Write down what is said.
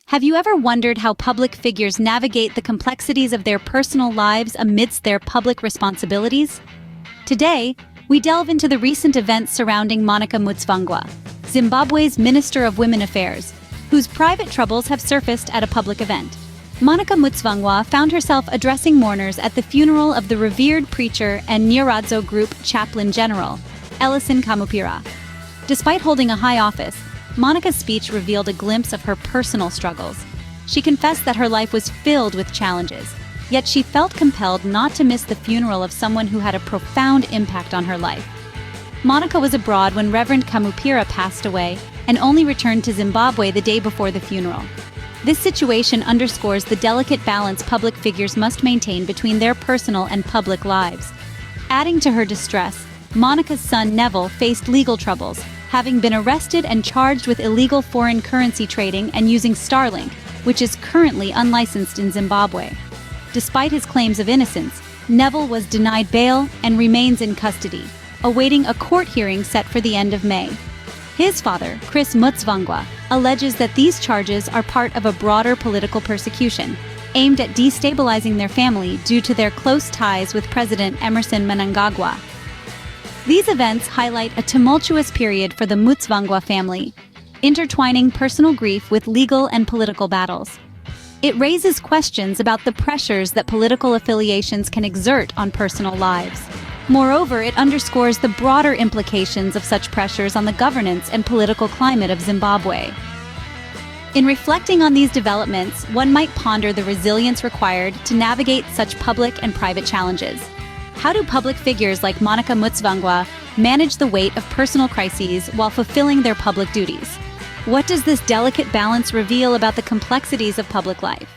Have you ever wondered how public figures navigate the complexities of their personal lives amidst their public responsibilities? Today, we delve into the recent events surrounding Monica Mutsvangwa, Zimbabwe's Minister of Women Affairs, whose private troubles have surfaced at a public event. Monica Mutsvangwa found herself addressing mourners at the funeral of the revered preacher and Nyiradzo Group Chaplain General, Ellison Kamupira. Despite holding a high office, Monica's speech revealed a glimpse of her personal struggles. She confessed that her life was filled with challenges, yet she felt compelled not to miss the funeral of someone who had a profound impact on her life. Monica was abroad when Reverend Kamupira passed away and only returned to Zimbabwe the day before the funeral. This situation underscores the delicate balance public figures must maintain between their personal and public lives. Adding to her distress, Monica's son Neville faced legal troubles, having been arrested and charged with illegal foreign currency trading and using Starlink, which is currently unlicensed in Zimbabwe. Despite his claims of innocence, Neville was denied bail and remains in custody, awaiting a court hearing set for the end of May. His father, Chris Mutsvangwa, alleges that these charges are part of a broader political persecution, aimed at destabilizing their family due to their close ties with President Emmerson Mnangagwa. These events highlight a tumultuous period for the Mutsvangwa family, intertwining personal grief with legal and political battles. It raises questions about the pressures that political affiliations can exert on personal lives. Moreover, it underscores the broader implications of such pressures on the governance and political climate of Zimbabwe. In reflecting on these developments, one might ponder the resilience required to navigate such public and private challenges. How do public figures like Monica Mutsvangwa manage the weight of personal crises while fulfilling their public duties? What does this delicate balance reveal about the complexities of public life?